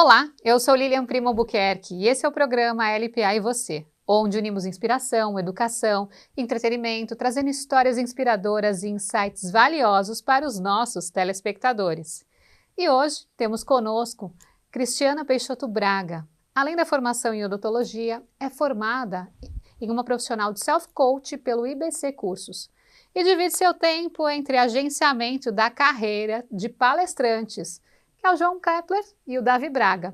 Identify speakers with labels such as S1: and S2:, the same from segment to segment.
S1: Olá, eu sou Lilian Primo Albuquerque e esse é o programa LPA e Você, onde unimos inspiração, educação, entretenimento, trazendo histórias inspiradoras e insights valiosos para os nossos telespectadores. E hoje temos conosco Cristiana Peixoto Braga. Além da formação em odontologia, é formada em uma profissional de self-coach pelo IBC Cursos e divide seu tempo entre agenciamento da carreira de palestrantes, que é o João Kepler e o Davi Braga.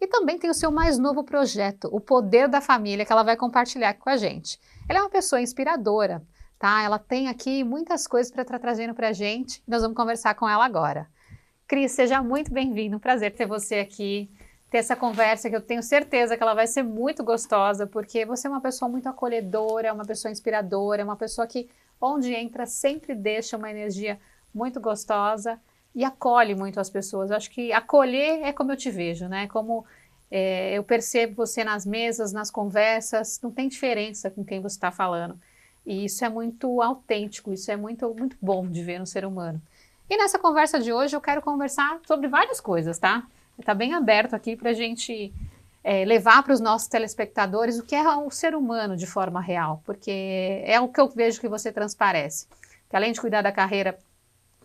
S1: E também tem o seu mais novo projeto, O Poder da Família, que ela vai compartilhar com a gente. Ela é uma pessoa inspiradora, tá? Ela tem aqui muitas coisas para estar trazendo para a gente. Nós vamos conversar com ela agora. Cris, seja muito bem-vindo. Um prazer ter você aqui, ter essa conversa que eu tenho certeza que ela vai ser muito gostosa, porque você é uma pessoa muito acolhedora, uma pessoa inspiradora, uma pessoa que, onde entra, sempre deixa uma energia muito gostosa e acolhe muito as pessoas. Eu acho que acolher é como eu te vejo, né? Como eu percebo você nas mesas, nas conversas, não tem diferença com quem você está falando. E isso é muito autêntico, isso é muito, muito bom de ver no ser humano. E nessa conversa de hoje eu quero conversar sobre várias coisas, tá? Está bem aberto aqui para a gente levar para os nossos telespectadores o que é o ser humano de forma real, porque é o que eu vejo que você transparece. Que além de cuidar da carreira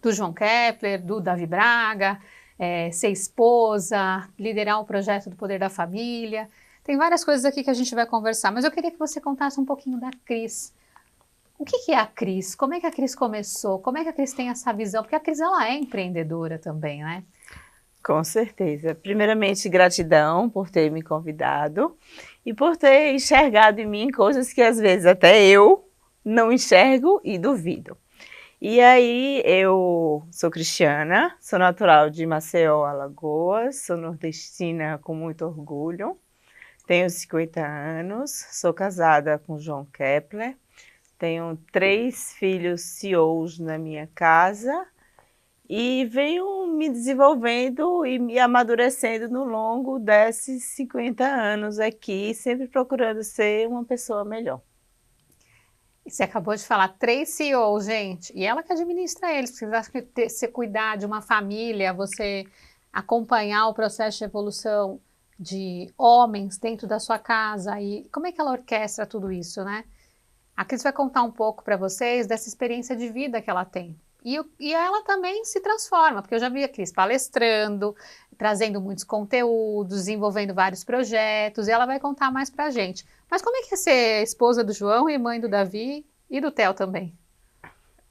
S1: do João Kepler, do Davi Braga, ser esposa, liderar o projeto do Poder da Família. Tem várias coisas aqui que a gente vai conversar, mas eu queria que você contasse um pouquinho da Cris. O que é a Cris? Como é que a Cris começou? Como é que a Cris tem essa visão? Porque a Cris, ela é empreendedora também, né?
S2: Com certeza. Primeiramente, gratidão por ter me convidado e por ter enxergado em mim coisas que às vezes até eu não enxergo e duvido. E aí, eu sou Cristiana, sou natural de Maceió, Alagoas, sou nordestina com muito orgulho, tenho 50 anos, sou casada com João Kepler, tenho 3 filhos CEOs na minha casa e venho me desenvolvendo e me amadurecendo no longo desses 50 anos aqui, sempre procurando ser uma pessoa melhor.
S1: E você acabou de falar 3 CEOs, gente, e ela que administra eles, porque você acha que você cuidar de uma família, você acompanhar o processo de evolução de homens dentro da sua casa, e como é que ela orquestra tudo isso, né? A Cris vai contar um pouco para vocês dessa experiência de vida que ela tem. E ela também se transforma, porque eu já vi a Cris palestrando, trazendo muitos conteúdos, desenvolvendo vários projetos, e ela vai contar mais para a gente. Mas como é que é ser esposa do João e mãe do Davi e do Theo também?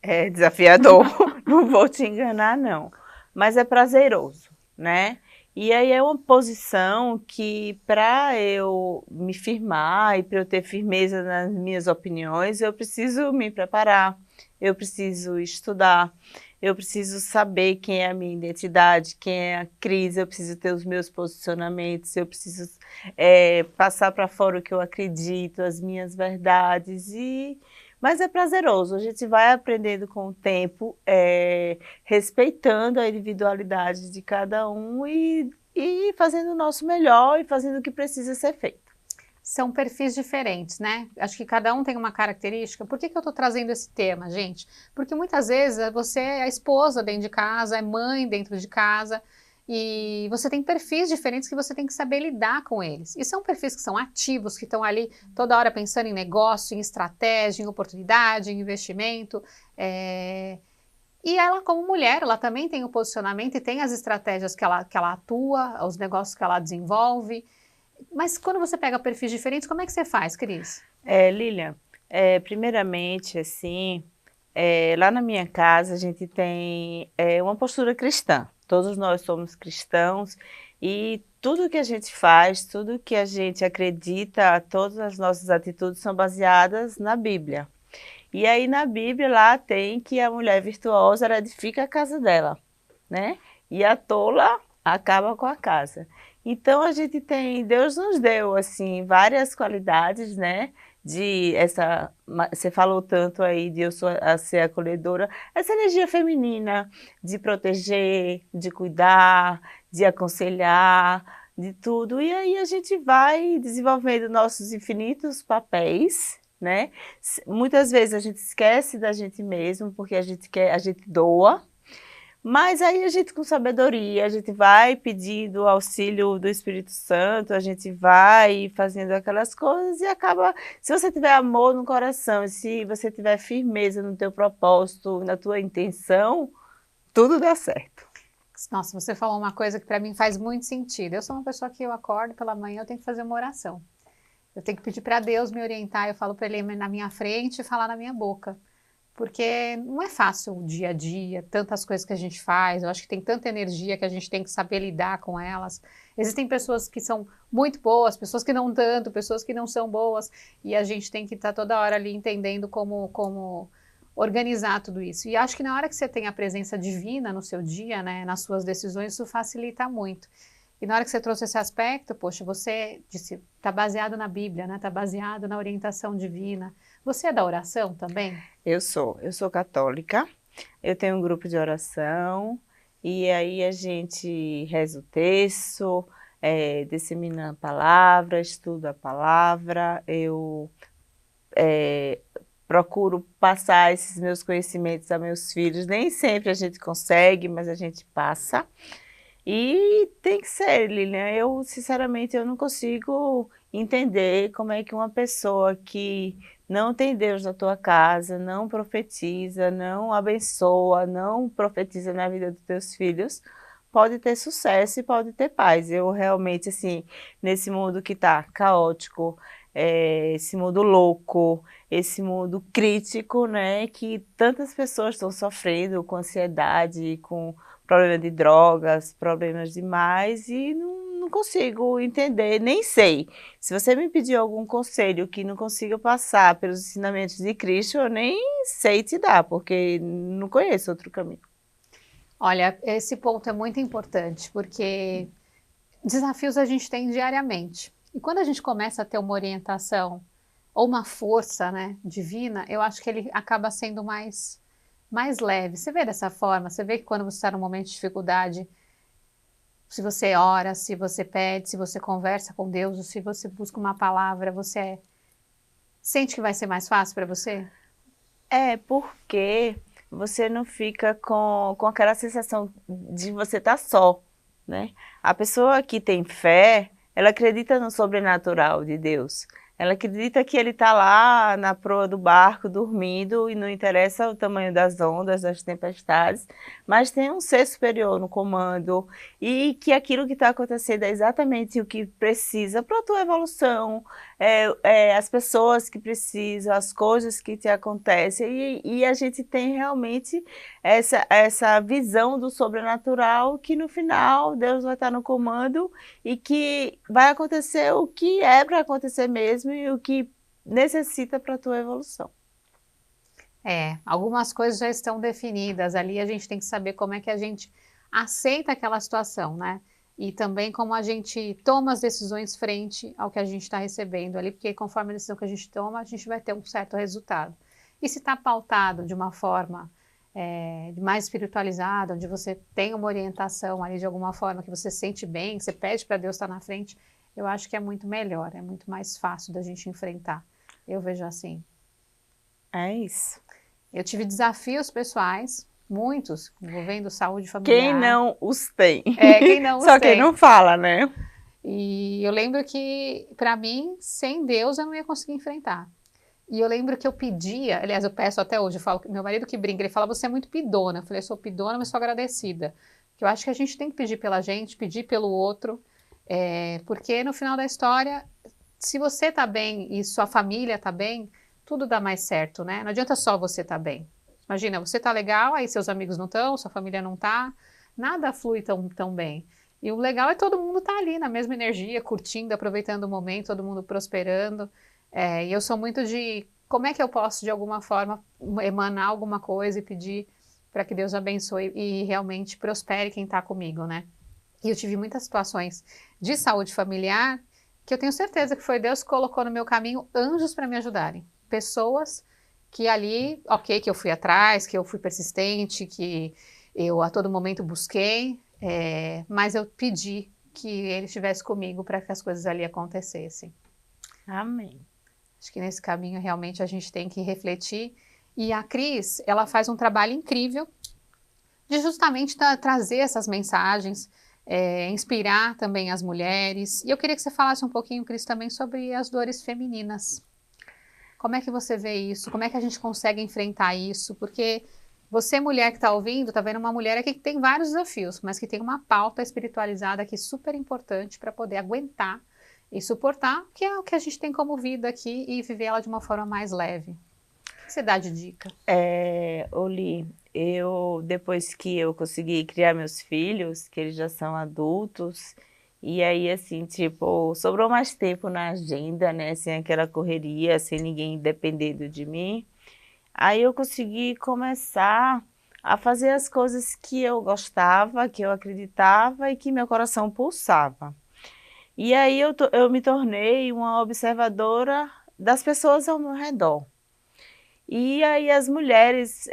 S2: É desafiador, não vou te enganar não, mas é prazeroso, né? E aí é uma posição que para eu me firmar e para eu ter firmeza nas minhas opiniões, eu preciso me preparar, eu preciso estudar, eu preciso saber quem é a minha identidade, quem é a Cris, eu preciso ter os meus posicionamentos, eu preciso passar para fora o que eu acredito, as minhas verdades, mas é prazeroso, a gente vai aprendendo com o tempo, respeitando a individualidade de cada um e fazendo o nosso melhor e fazendo o que precisa ser feito.
S1: São perfis diferentes, né? Acho que cada um tem uma característica. Por que eu estou trazendo esse tema, gente? Porque muitas vezes você é a esposa dentro de casa, é mãe dentro de casa, e você tem perfis diferentes que você tem que saber lidar com eles. E são perfis que são ativos, que estão ali toda hora pensando em negócio, em estratégia, em oportunidade, em investimento. E ela, como mulher, ela também tem o posicionamento e tem as estratégias que ela atua, os negócios que ela desenvolve. Mas quando você pega perfis diferentes, como é que você faz, Cris?
S2: Lilian, primeiramente, assim, lá na minha casa a gente tem uma postura cristã. Todos nós somos cristãos e tudo que a gente faz, tudo que a gente acredita, todas as nossas atitudes são baseadas na Bíblia. E aí na Bíblia lá tem que a mulher virtuosa ela edifica a casa dela, né? E a tola acaba com a casa. Então a gente tem, Deus nos deu assim várias qualidades, né? Você falou tanto aí de eu ser acolhedora, essa energia feminina de proteger, de cuidar, de aconselhar, de tudo. E aí a gente vai desenvolvendo nossos infinitos papéis, né? Muitas vezes a gente esquece da gente mesmo, porque a gente doa, Mas aí a gente com sabedoria, a gente vai pedindo o auxílio do Espírito Santo, a gente vai fazendo aquelas coisas e acaba, se você tiver amor no coração, se você tiver firmeza no teu propósito, na tua intenção, tudo dá certo.
S1: Nossa, você falou uma coisa que para mim faz muito sentido. Eu sou uma pessoa que eu acordo pela manhã, eu tenho que fazer uma oração. Eu tenho que pedir para Deus me orientar, eu falo para Ele na minha frente e falar na minha boca. Porque não é fácil o dia a dia, tantas coisas que a gente faz, eu acho que tem tanta energia que a gente tem que saber lidar com elas. Existem pessoas que são muito boas, pessoas que não tanto, pessoas que não são boas, e a gente tem que estar toda hora ali entendendo como organizar tudo isso. E acho que na hora que você tem a presença divina no seu dia, né, nas suas decisões, isso facilita muito. E na hora que você trouxe esse aspecto, poxa, você disse, está baseado na Bíblia, né? Está baseado na orientação divina. Você é da oração também?
S2: Eu sou católica, eu tenho um grupo de oração, e aí a gente reza o terço, dissemina a palavra, estuda a palavra, eu procuro passar esses meus conhecimentos a meus filhos, nem sempre a gente consegue, mas a gente passa. E tem que ser, Lilian. Eu, sinceramente, eu não consigo entender como é que uma pessoa que não tem Deus na tua casa, não profetiza, não abençoa, não profetiza na vida dos teus filhos, pode ter sucesso e pode ter paz. Eu realmente, assim, nesse mundo que está caótico, esse mundo louco, esse mundo crítico, né, que tantas pessoas estão sofrendo com ansiedade, com problema de drogas, problemas demais, e não consigo entender, nem sei. Se você me pedir algum conselho que não consiga passar pelos ensinamentos de Cristo, eu nem sei te dar, porque não conheço outro caminho.
S1: Olha, esse ponto é muito importante, porque desafios a gente tem diariamente. E quando a gente começa a ter uma orientação ou uma força, né, divina, eu acho que ele acaba sendo mais leve. Você vê dessa forma? Você vê que quando você está num momento de dificuldade, se você ora, se você pede, se você conversa com Deus, ou se você busca uma palavra, você sente que vai ser mais fácil para você?
S2: É, porque você não fica com aquela sensação de você estar só, né? A pessoa que tem fé, ela acredita no sobrenatural de Deus. Ela acredita que ele está lá na proa do barco, dormindo, e não interessa o tamanho das ondas, das tempestades, mas tem um ser superior no comando, e que aquilo que está acontecendo é exatamente o que precisa para a tua evolução, as pessoas que precisam, as coisas que te acontecem, e a gente tem realmente essa visão do sobrenatural, que no final Deus vai estar no comando e que vai acontecer o que é para acontecer mesmo e o que necessita para a tua evolução.
S1: Algumas coisas já estão definidas ali, a gente tem que saber como é que a gente aceita aquela situação, né? E também como a gente toma as decisões frente ao que a gente está recebendo ali, porque conforme a decisão que a gente toma, a gente vai ter um certo resultado. E se está pautado de uma forma mais espiritualizada, onde você tem uma orientação ali de alguma forma que você sente bem, que você pede para Deus estar na frente, eu acho que é muito melhor, é muito mais fácil da gente enfrentar. Eu vejo assim.
S2: É isso.
S1: Eu tive desafios pessoais, muitos, envolvendo saúde
S2: Quem
S1: familiar.
S2: não os tem?
S1: Quem não os
S2: Só quem
S1: tem.
S2: não fala, né?
S1: E eu lembro que, para mim, sem Deus eu não ia conseguir enfrentar. E eu lembro que eu pedia, aliás, eu peço até hoje, eu falo, meu marido que brinca, ele fala, você é muito pidona. Eu falei, eu sou pidona, mas sou agradecida. Porque eu acho que a gente tem que pedir pela gente, pedir pelo outro, porque no final da história, se você tá bem e sua família tá bem, tudo dá mais certo, né? Não adianta só você estar bem. Imagina, você tá legal, aí seus amigos não estão, sua família não tá, nada flui tão bem. E o legal é todo mundo estar ali na mesma energia, curtindo, aproveitando o momento, todo mundo prosperando. E eu sou muito de como é que eu posso, de alguma forma, emanar alguma coisa e pedir para que Deus abençoe e realmente prospere quem está comigo, né? E eu tive muitas situações de saúde familiar que eu tenho certeza que foi Deus que colocou no meu caminho anjos para me ajudarem. Pessoas que ali, ok, que eu fui atrás, que eu fui persistente, que eu a todo momento busquei, mas eu pedi que ele estivesse comigo para que as coisas ali acontecessem.
S2: Amém.
S1: Acho que nesse caminho realmente a gente tem que refletir. E a Cris, ela faz um trabalho incrível de justamente trazer essas mensagens, inspirar também as mulheres. E eu queria que você falasse um pouquinho, Cris, também sobre as dores femininas. Como é que você vê isso? Como é que a gente consegue enfrentar isso? Porque você, mulher que está ouvindo, está vendo uma mulher aqui que tem vários desafios, mas que tem uma pauta espiritualizada aqui super importante para poder aguentar e suportar, que é o que a gente tem como vida aqui e viver ela de uma forma mais leve. O que você dá de dica?
S2: Oli, depois que eu consegui criar meus filhos, que eles já são adultos, e aí, assim, tipo, sobrou mais tempo na agenda, né, sem aquela correria, sem ninguém dependendo de mim, aí eu consegui começar a fazer as coisas que eu gostava, que eu acreditava e que meu coração pulsava. E aí eu me tornei uma observadora das pessoas ao meu redor. E aí as mulheres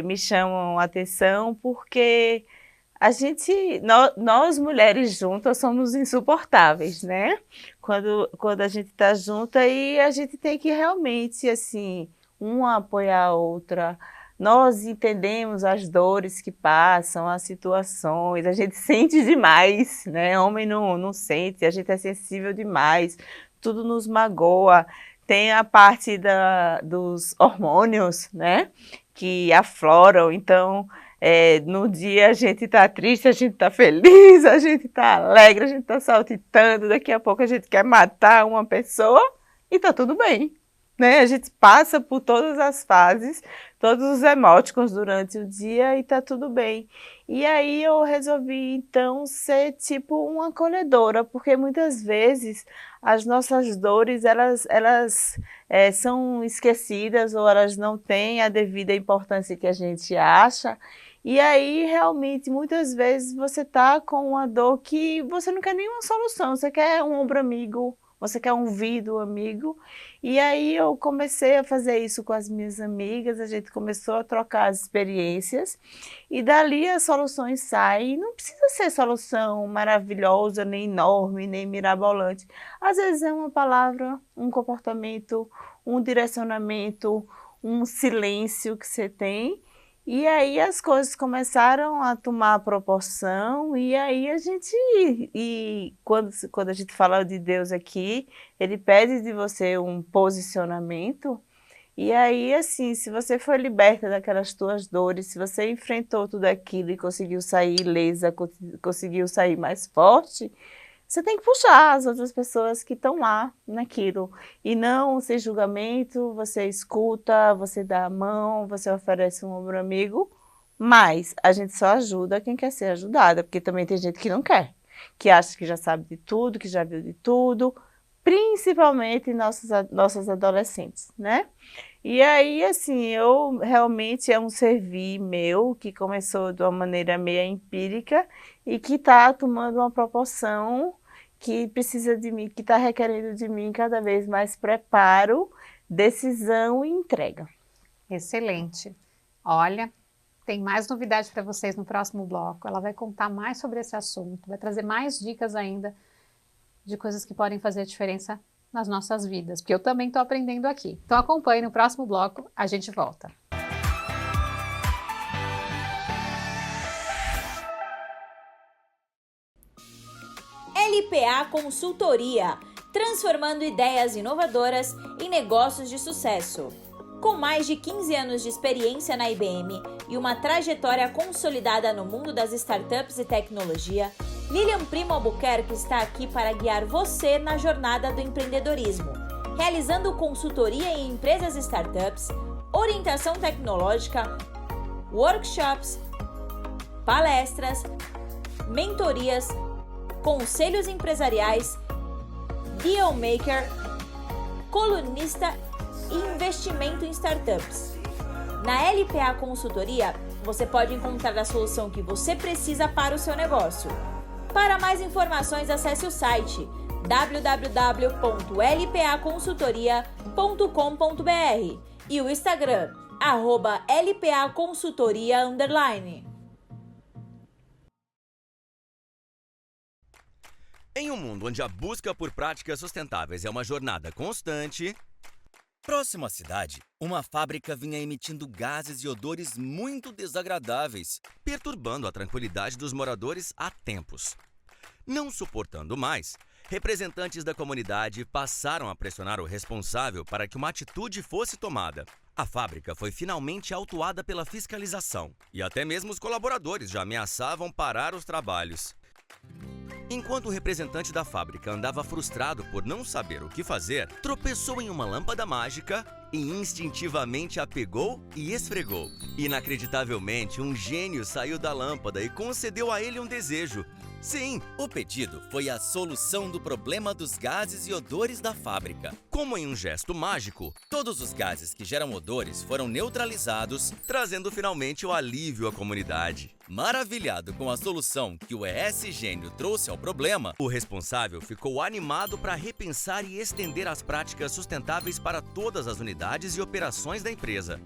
S2: me chamam a atenção porque nós mulheres juntas somos insuportáveis, né? Quando a gente está junta e a gente tem que realmente, assim, uma apoiar a outra. Nós entendemos as dores que passam, as situações, a gente sente demais, né? Homem não sente, a gente é sensível demais, tudo nos magoa. Tem a parte dos hormônios, né? Que afloram, então no dia a gente tá triste, a gente tá feliz, a gente tá alegre, a gente tá saltitando, daqui a pouco a gente quer matar uma pessoa e tá tudo bem, né? A gente passa por todas as fases, todos os emoticons durante o dia e tá tudo bem. E aí eu resolvi então ser tipo uma acolhedora, porque muitas vezes as nossas dores elas são esquecidas ou elas não têm a devida importância que a gente acha. E aí, realmente, muitas vezes você tá com uma dor que você não quer nenhuma solução, você quer um ombro amigo, você quer um ouvido amigo. E aí eu comecei a fazer isso com as minhas amigas, a gente começou a trocar as experiências e dali as soluções saem. Não precisa ser solução maravilhosa, nem enorme, nem mirabolante. Às vezes é uma palavra, um comportamento, um direcionamento, um silêncio que você tem. E aí as coisas começaram a tomar proporção, e aí quando a gente fala de Deus aqui, ele pede de você um posicionamento, e aí assim, se você foi liberta daquelas tuas dores, se você enfrentou tudo aquilo e conseguiu sair ilesa, conseguiu sair mais forte, você tem que puxar as outras pessoas que estão lá naquilo. E não sem julgamento, você escuta, você dá a mão, você oferece um ombro amigo, mas a gente só ajuda quem quer ser ajudada, porque também tem gente que não quer, que acha que já sabe de tudo, que já viu de tudo, principalmente nossas adolescentes, né? E aí, assim, eu realmente é um servir meu que começou de uma maneira meio empírica e que está tomando uma proporção que precisa de mim, que está requerendo de mim cada vez mais preparo, decisão e entrega.
S1: Excelente. Olha, tem mais novidade para vocês no próximo bloco. Ela vai contar mais sobre esse assunto, vai trazer mais dicas ainda de coisas que podem fazer a diferença nas nossas vidas, porque eu também estou aprendendo aqui. Então acompanhe no próximo bloco, a gente volta.
S3: LPA Consultoria, transformando ideias inovadoras em negócios de sucesso. Com mais de 15 anos de experiência na IBM e uma trajetória consolidada no mundo das startups e tecnologia, Lilian Primo Albuquerque está aqui para guiar você na jornada do empreendedorismo, realizando consultoria em empresas e startups, orientação tecnológica, workshops, palestras, mentorias, conselhos empresariais, dealmaker, colunista e investimento em startups. Na LPA Consultoria, você pode encontrar a solução que você precisa para o seu negócio. Para mais informações, acesse o site www.lpaconsultoria.com.br e o Instagram, @lpaconsultoria_.
S4: Em um mundo onde a busca por práticas sustentáveis é uma jornada constante, Próximo à cidade, uma fábrica vinha emitindo gases e odores muito desagradáveis, perturbando a tranquilidade dos moradores há tempos. Não suportando mais, representantes da comunidade passaram a pressionar o responsável para que uma atitude fosse tomada. A fábrica foi finalmente autuada pela fiscalização e até mesmo os colaboradores já ameaçavam parar os trabalhos. Enquanto o representante da fábrica andava frustrado por não saber o que fazer, tropeçou em uma lâmpada mágica e instintivamente a pegou e esfregou. Inacreditavelmente, um gênio saiu da lâmpada e concedeu a ele um desejo. Sim, o pedido foi a solução do problema dos gases e odores da fábrica. Como em um gesto mágico, todos os gases que geram odores foram neutralizados, trazendo finalmente o alívio à comunidade. Maravilhado com a solução que o ES Gênio trouxe ao problema, o responsável ficou animado para repensar e estender as práticas sustentáveis para todas as unidades e operações da empresa.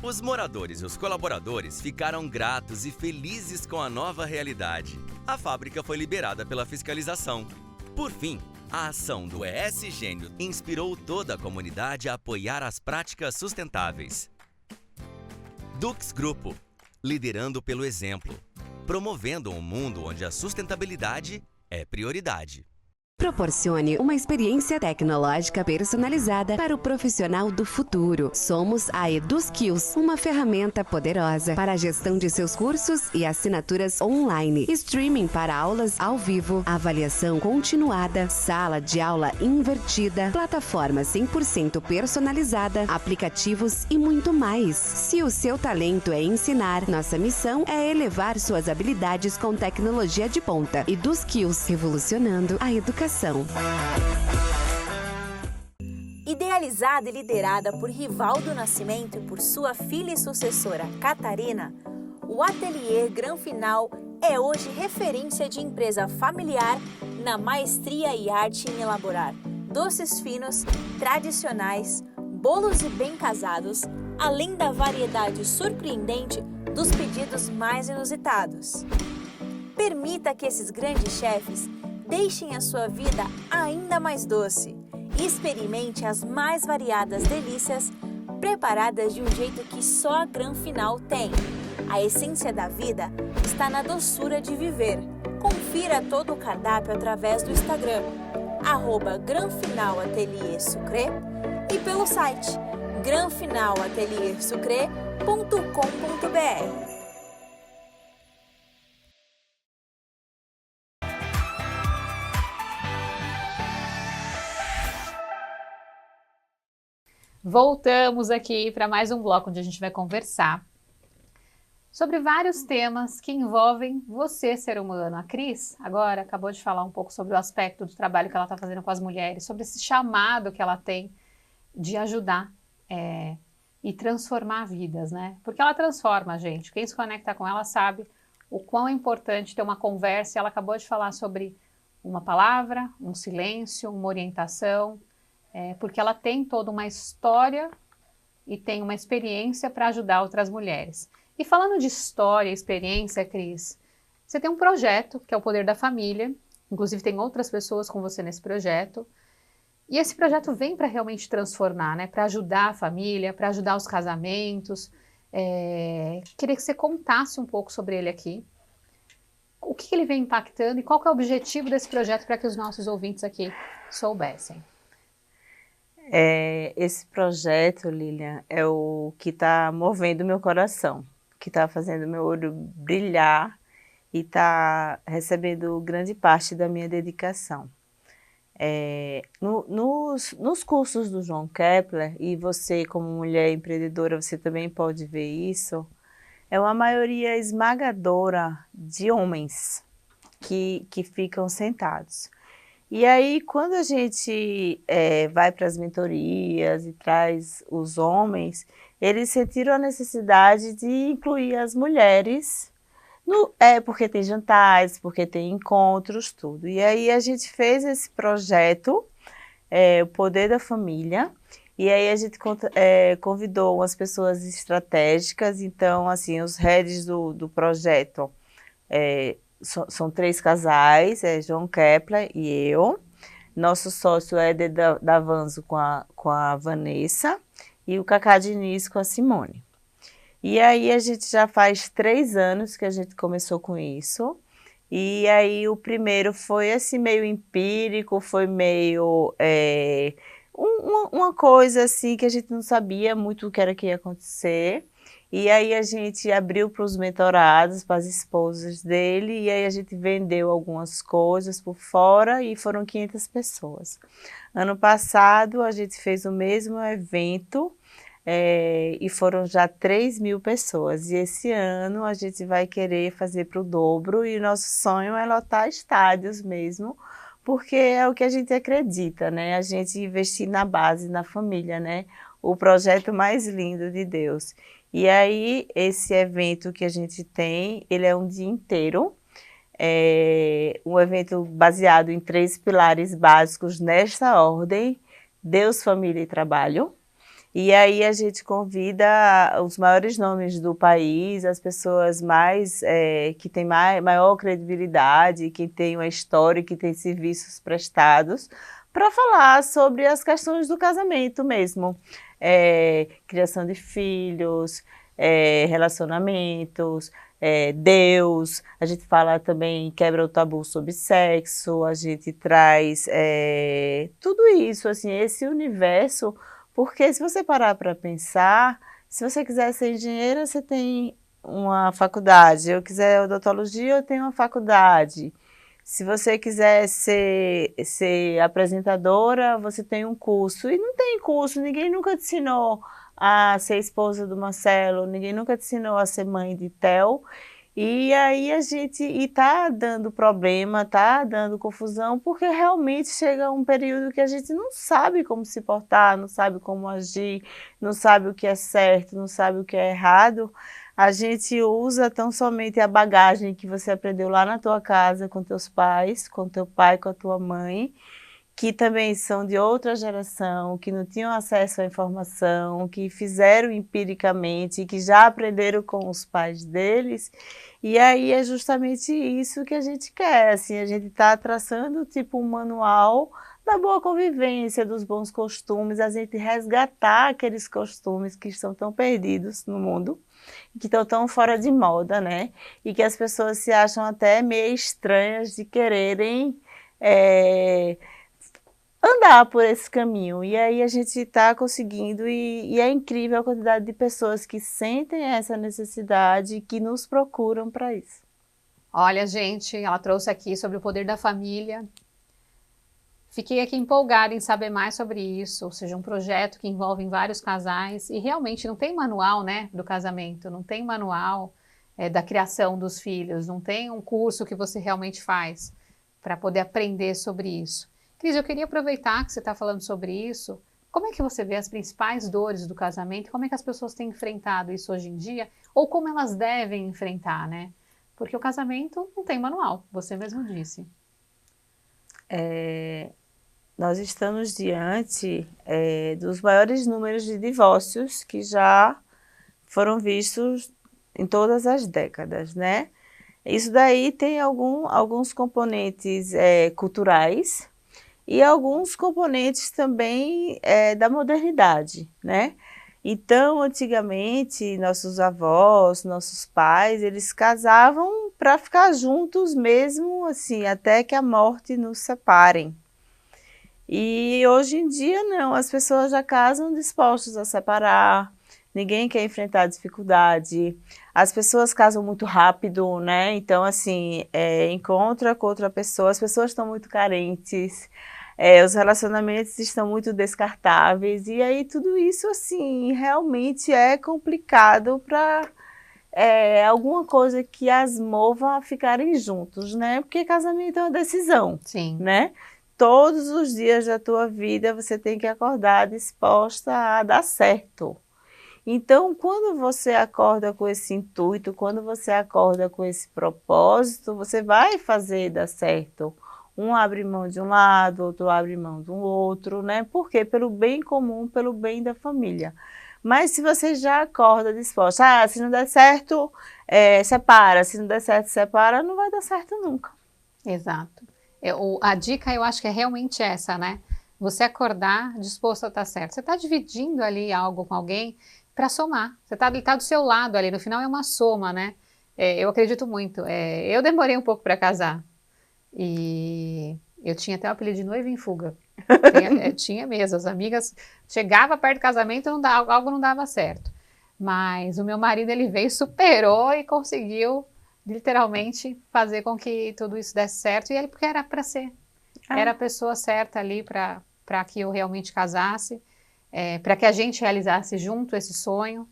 S4: Os moradores e os colaboradores ficaram gratos e felizes com a nova realidade. A fábrica foi liberada pela fiscalização. Por fim, a ação do ES Gênio inspirou toda a comunidade a apoiar as práticas sustentáveis. Dux Grupo, liderando pelo exemplo, promovendo um mundo onde a sustentabilidade é prioridade.
S5: Proporcione uma experiência tecnológica personalizada para o profissional do futuro. Somos a EduSkills, uma ferramenta poderosa para a gestão de seus cursos e assinaturas online, streaming para aulas ao vivo, avaliação continuada, sala de aula invertida, plataforma 100% personalizada, aplicativos e muito mais. Se o seu talento é ensinar, nossa missão é elevar suas habilidades com tecnologia de ponta. EduSkills, revolucionando a educação.
S3: Idealizada e liderada por Rivaldo Nascimento e por sua filha e sucessora, Catarina, o Ateliê Granfinal é hoje referência de empresa familiar na maestria e arte em elaborar doces finos, tradicionais, bolos e bem casados, além da variedade surpreendente dos pedidos mais inusitados. Permita que esses grandes chefes deixem a sua vida ainda mais doce e experimente as mais variadas delícias preparadas de um jeito que só a Granfinal tem. A essência da vida está na doçura de viver. Confira todo o cardápio através do Instagram, @granfinalatelier-sucre e pelo site granfinalateliersucre.com.br.
S1: Voltamos aqui para mais um bloco onde a gente vai conversar sobre vários temas que envolvem você, ser humano. A Cris agora acabou de falar um pouco sobre o aspecto do trabalho que ela está fazendo com as mulheres, sobre esse chamado que ela tem de ajudar e transformar vidas, né? Porque ela transforma a gente. Quem se conecta com ela sabe o quão é importante ter uma conversa. Ela acabou de falar sobre uma palavra, um silêncio, uma orientação, porque ela tem toda uma história e tem uma experiência para ajudar outras mulheres. E falando de história e experiência, Cris, você tem um projeto que é o Poder da Família, inclusive tem outras pessoas com você nesse projeto, e esse projeto vem para realmente transformar, né? Para ajudar a família, para ajudar os casamentos. Queria que você contasse um pouco sobre ele aqui. O que ele vem impactando e qual que é o objetivo desse projeto para que os nossos ouvintes aqui soubessem.
S2: Esse projeto, Lilian, é o que está movendo meu coração, que está fazendo meu olho brilhar e está recebendo grande parte da minha dedicação. Nos cursos do João Kepler, e você como mulher empreendedora, você também pode ver isso, é uma maioria esmagadora de homens que ficam sentados. E aí, quando a gente vai para as mentorias e traz os homens, eles sentiram a necessidade de incluir as mulheres, porque tem jantares, porque tem encontros, tudo. E aí a gente fez esse projeto, o Poder da Família, e aí a gente convidou umas pessoas estratégicas. Então, assim, os heads do projeto são 3 casais, João Kepler e eu. Nosso sócio é da Vanzo com a Vanessa e o Cacá Diniz com a Simone. E aí a gente já faz 3 anos que a gente começou com isso. E aí o primeiro foi assim meio empírico, foi meio uma coisa assim que a gente não sabia muito o que era que ia acontecer. E aí a gente abriu para os mentorados, para as esposas dele, e aí a gente vendeu algumas coisas por fora e foram 500 pessoas. Ano passado a gente fez o mesmo evento e foram já 3.000 pessoas. E esse ano a gente vai querer fazer para o dobro e o nosso sonho é lotar estádios mesmo, porque é o que a gente acredita, né? A gente investir na base, na família, né? O projeto mais lindo de Deus. E aí, esse evento que a gente tem, ele é um dia inteiro, um evento baseado em 3 pilares básicos nesta ordem, Deus, Família e Trabalho. E aí a gente convida os maiores nomes do país, as pessoas que têm maior credibilidade, que têm uma história, que têm serviços prestados, para falar sobre as questões do casamento mesmo. Criação de filhos, relacionamentos, Deus, a gente fala também, quebra o tabu sobre sexo, a gente traz tudo isso, assim, esse universo, porque se você parar para pensar, se você quiser ser engenheira, você tem uma faculdade, eu quiser odontologia, eu tenho uma faculdade. Se você quiser ser apresentadora, você tem um curso. E não tem curso, ninguém nunca te ensinou a ser esposa do Marcelo, ninguém nunca te ensinou a ser mãe de Theo. E aí tá dando problema, tá dando confusão, porque realmente chega um período que a gente não sabe como se portar, não sabe como agir, não sabe o que é certo, não sabe o que é errado. A gente usa tão somente a bagagem que você aprendeu lá na tua casa, com teus pais, com teu pai, com a tua mãe, que também são de outra geração, que não tinham acesso à informação, que fizeram empiricamente, que já aprenderam com os pais deles. E aí é justamente isso que a gente quer, assim, a gente está traçando tipo um manual da boa convivência, dos bons costumes, a gente resgatar aqueles costumes que estão tão perdidos no mundo, que estão tão fora de moda, né? E que as pessoas se acham até meio estranhas de quererem andar por esse caminho. E aí a gente está conseguindo e é incrível a quantidade de pessoas que sentem essa necessidade e que nos procuram para isso.
S1: Olha, gente, ela trouxe aqui sobre o poder da família. Fiquei aqui empolgada em saber mais sobre isso, ou seja, um projeto que envolve vários casais e realmente não tem manual, né, do casamento, não tem manual da criação dos filhos, não tem um curso que você realmente faz para poder aprender sobre isso. Cris, eu queria aproveitar que você está falando sobre isso. Como é que você vê as principais dores do casamento? Como é que as pessoas têm enfrentado isso hoje em dia? Ou como elas devem enfrentar, né? Porque o casamento não tem manual, você mesmo disse.
S2: Nós estamos diante dos maiores números de divórcios que já foram vistos em todas as décadas, né? Isso daí tem alguns componentes culturais e alguns componentes também da modernidade, né? Então, antigamente, nossos avós, nossos pais, eles casavam para ficar juntos mesmo, assim, até que a morte nos separem. E hoje em dia, não, as pessoas já casam dispostas a separar, ninguém quer enfrentar dificuldade, as pessoas casam muito rápido, né? Então, assim, encontra com outra pessoa, as pessoas estão muito carentes, os relacionamentos estão muito descartáveis, e aí tudo isso, assim, realmente é complicado para alguma coisa que as mova a ficarem juntos, né? Porque casamento é uma decisão,
S1: Sim.
S2: Né? Todos os dias da tua vida você tem que acordar disposta a dar certo. Então, quando você acorda com esse intuito, quando você acorda com esse propósito, você vai fazer dar certo. Um abre mão de um lado, outro abre mão do outro, né? Por quê? Pelo bem comum, pelo bem da família. Mas se você já acorda disposta, se não der certo, separa, se não der certo, separa, não vai dar certo nunca.
S1: Exato. A dica eu acho que é realmente essa, né? Você acordar disposto a estar certo. Você está dividindo ali algo com alguém para somar. Ele tá do seu lado ali, no final é uma soma, né? Eu acredito muito. Eu demorei um pouco para casar. E eu tinha até o apelido de noiva em fuga. Tinha mesmo, as amigas chegava perto do casamento, algo não dava certo. Mas o meu marido, ele veio, superou e conseguiu literalmente fazer com que tudo isso desse certo. E ele, porque era para ser, era a pessoa certa ali para que eu realmente casasse, para que a gente realizasse junto esse sonho.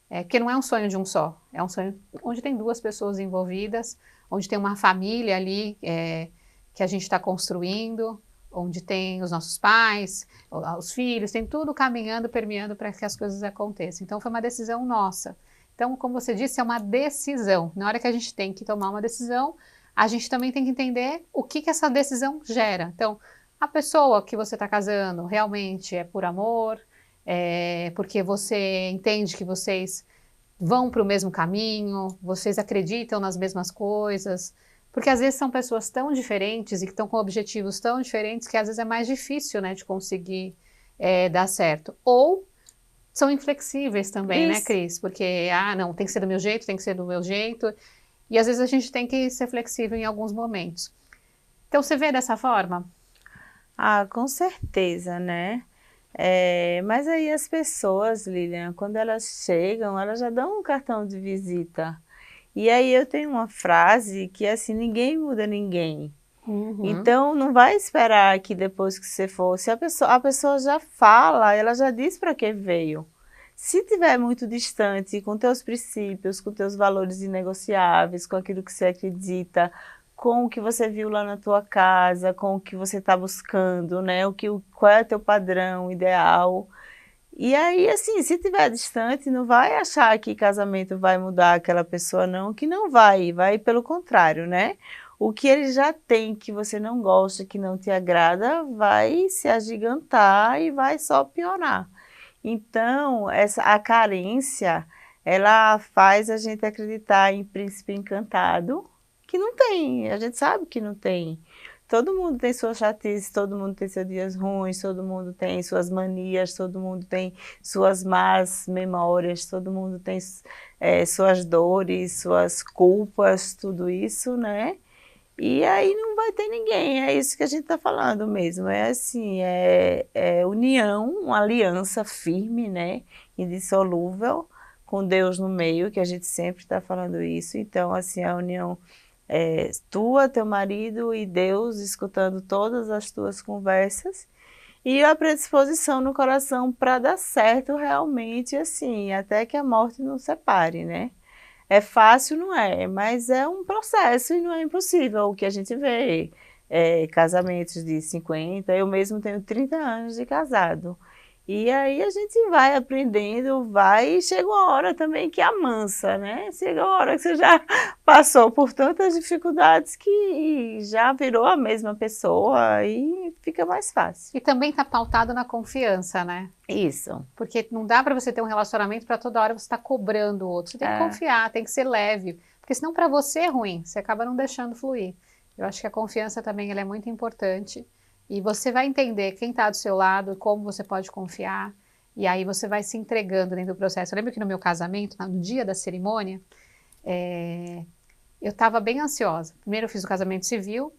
S1: Porque não é um sonho de um só, é um sonho onde tem duas pessoas envolvidas, onde tem uma família ali que a gente está construindo, onde tem os nossos pais, os filhos, tem tudo caminhando, permeando para que as coisas aconteçam. Então foi uma decisão nossa. Então, como você disse, é uma decisão. Na hora que a gente tem que tomar uma decisão, a gente também tem que entender o que essa decisão gera. Então, a pessoa que você está casando realmente é por amor, porque você entende que vocês vão para o mesmo caminho, vocês acreditam nas mesmas coisas, porque às vezes são pessoas tão diferentes e que estão com objetivos tão diferentes que às vezes é mais difícil, né, de conseguir dar certo. Ou são inflexíveis também, né, Cris? Porque, não, tem que ser do meu jeito, tem que ser do meu jeito. E às vezes a gente tem que ser flexível em alguns momentos. Então, você vê dessa forma?
S2: Com certeza, né? Mas aí as pessoas, Lilian, quando elas chegam, elas já dão um cartão de visita. E aí eu tenho uma frase que é assim, ninguém muda ninguém.
S1: Uhum.
S2: Então, não vai esperar que depois que você for, se a pessoa já fala, ela já diz para que veio. Se tiver muito distante com teus princípios, com teus valores inegociáveis, com aquilo que você acredita, com o que você viu lá na tua casa, com o que você está buscando, né? Qual é o teu padrão ideal. E aí, assim, se tiver distante, não vai achar que casamento vai mudar aquela pessoa, não, que não vai pelo contrário, né? O que ele já tem que você não gosta, que não te agrada, vai se agigantar e vai só piorar. Então, a carência, ela faz a gente acreditar em príncipe encantado, que não tem, a gente sabe que não tem. Todo mundo tem suas chatices, todo mundo tem seus dias ruins, todo mundo tem suas manias, todo mundo tem suas más memórias, todo mundo tem suas dores, suas culpas, tudo isso, né? E aí não vai ter ninguém, é isso que a gente está falando mesmo, é assim, é união, uma aliança firme, né, indissolúvel, com Deus no meio, que a gente sempre está falando isso, então assim, a união tua, teu marido e Deus, escutando todas as tuas conversas, e a predisposição no coração para dar certo realmente, assim, até que a morte nos separe, né? É fácil, não é, mas é um processo e não é impossível. O que a gente vê, casamentos de 50, eu mesmo tenho 30 anos de casado. E aí a gente vai aprendendo, e chega uma hora também que amansa, né? Chega uma hora que você já passou por tantas dificuldades que já virou a mesma pessoa e fica mais fácil.
S1: E também está pautado na confiança, né?
S2: Isso.
S1: Porque não dá para você ter um relacionamento para toda hora você estar cobrando o outro. Você tem que confiar, tem que ser leve. Porque senão para você é ruim, você acaba não deixando fluir. Eu acho que a confiança também ela é muito importante. E você vai entender quem está do seu lado, como você pode confiar. E aí você vai se entregando dentro do processo. Eu lembro que no meu casamento, no dia da cerimônia, eu estava bem ansiosa. Primeiro eu fiz o casamento civil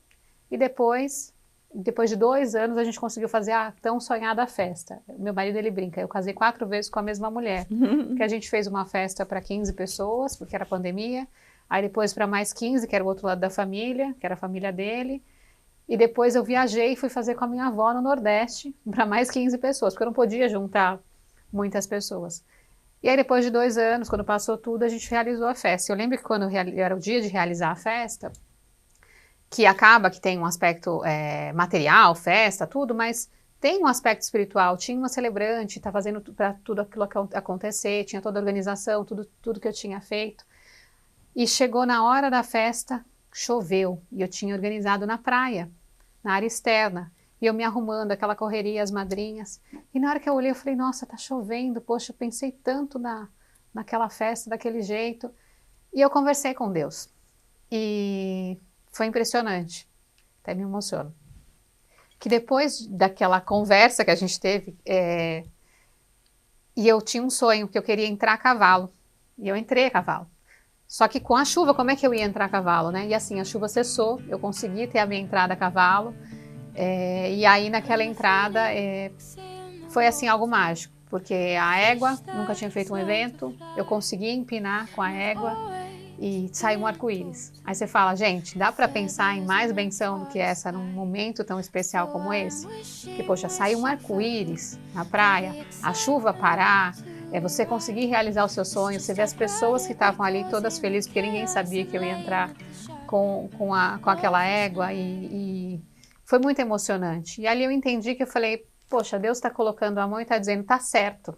S1: e depois de 2 anos, a gente conseguiu fazer a tão sonhada festa. Meu marido, ele brinca, eu casei 4 vezes com a mesma mulher. Porque a gente fez uma festa para 15 pessoas, porque era pandemia. Aí depois para mais 15, que era o outro lado da família, que era a família dele. E depois eu viajei e fui fazer com a minha avó no Nordeste, para mais 15 pessoas, porque eu não podia juntar muitas pessoas. E aí depois de 2 anos, quando passou tudo, a gente realizou a festa. Eu lembro que quando era o dia de realizar a festa, que acaba que tem um aspecto material, festa, tudo, mas tem um aspecto espiritual. Tinha uma celebrante, está fazendo para tudo aquilo acontecer, tinha toda a organização, tudo que eu tinha feito. E chegou na hora da festa, choveu, e eu tinha organizado na praia, na área externa, e eu me arrumando, aquela correria, as madrinhas. E na hora que eu olhei, eu falei, nossa, tá chovendo, poxa, eu pensei tanto naquela festa, daquele jeito. E eu conversei com Deus. E foi impressionante. até me emociono, que depois daquela conversa que a gente teve, e eu tinha um sonho que eu queria entrar a cavalo, e eu entrei a cavalo. Só que com a chuva, como é que eu ia entrar a cavalo, né? E assim, a chuva cessou, eu consegui ter a minha entrada a cavalo, e aí naquela entrada foi assim algo mágico, porque a égua, nunca tinha feito um evento, eu consegui empinar com a égua e saiu um arco-íris. Aí você fala, gente, dá para pensar em mais benção do que essa num momento tão especial como esse? Porque, poxa, saiu um arco-íris na praia, a chuva parar, você conseguir realizar o seu sonho, você vê as pessoas que estavam ali todas felizes, porque ninguém sabia que eu ia entrar com aquela égua, e foi muito emocionante. E ali eu entendi que eu falei, poxa, Deus está colocando a mão e está dizendo, tá certo,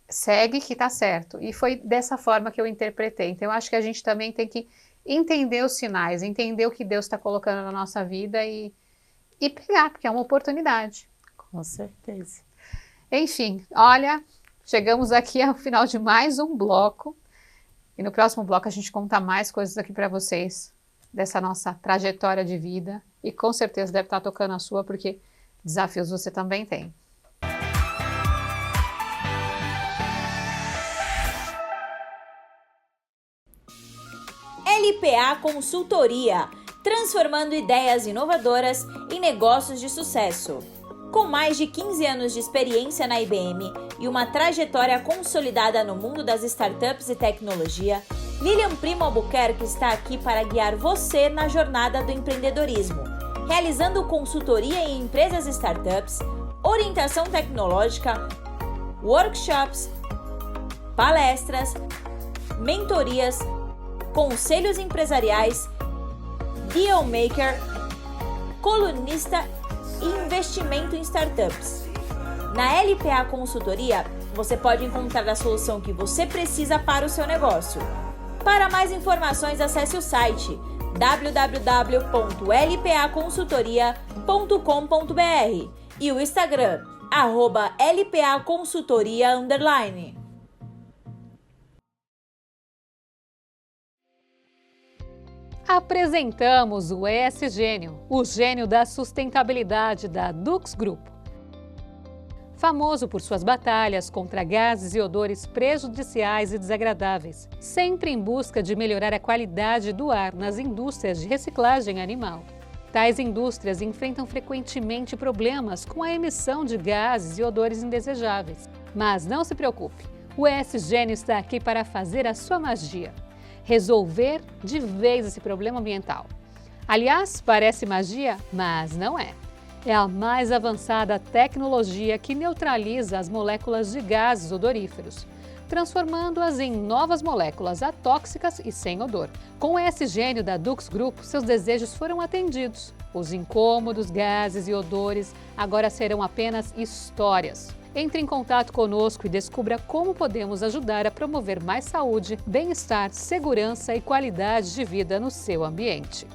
S1: segue que tá certo. E foi dessa forma que eu interpretei. Então eu acho que a gente também tem que entender os sinais, entender o que Deus está colocando na nossa vida e pegar, porque é uma oportunidade.
S2: Com certeza.
S1: Enfim, olha, chegamos aqui ao final de mais um bloco. E no próximo bloco a gente conta mais coisas aqui para vocês, dessa nossa trajetória de vida. E com certeza deve estar tocando a sua, porque desafios você também tem.
S3: LPA Consultoria, transformando ideias inovadoras em negócios de sucesso. Com mais de 15 anos de experiência na IBM e uma trajetória consolidada no mundo das startups e tecnologia, Lilian Primo Albuquerque está aqui para guiar você na jornada do empreendedorismo, realizando consultoria em empresas e startups, orientação tecnológica, workshops, palestras, mentorias, conselhos empresariais, dealmaker, colunista e investimento em startups. Na LPA Consultoria, você pode encontrar a solução que você precisa para o seu negócio. Para mais informações, acesse o site www.lpaconsultoria.com.br e o Instagram, @lpaconsultoria_.
S1: Apresentamos o ESGênio, o gênio da sustentabilidade da Dux Grupo. Famoso por suas batalhas contra gases e odores prejudiciais e desagradáveis, sempre em busca de melhorar a qualidade do ar nas indústrias de reciclagem animal. Tais indústrias enfrentam frequentemente problemas com a emissão de gases e odores indesejáveis. Mas não se preocupe, o ESGênio está aqui para fazer a sua magia. Resolver de vez esse problema ambiental. Aliás, parece magia, mas não é. É a mais avançada tecnologia que neutraliza as moléculas de gases odoríferos, transformando-as em novas moléculas atóxicas e sem odor. Com o ESGênio da Dux Group, seus desejos foram atendidos. Os incômodos, gases e odores agora serão apenas histórias. Entre em contato conosco e descubra como podemos ajudar a promover mais saúde, bem-estar, segurança e qualidade de vida no seu ambiente.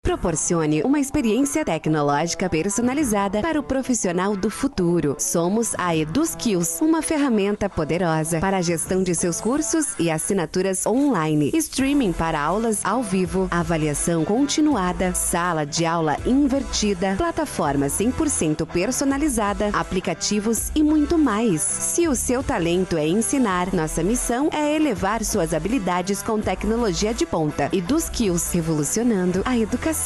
S5: Proporcione uma experiência tecnológica personalizada para o profissional do futuro. Somos a EduSkills, uma ferramenta poderosa para a gestão de seus cursos e assinaturas online, streaming para aulas ao vivo, avaliação continuada, sala de aula invertida, plataforma 100% personalizada, aplicativos e muito mais. Se o seu talento é ensinar, nossa missão é elevar suas habilidades com tecnologia de ponta. EduSkills, revolucionando a educação.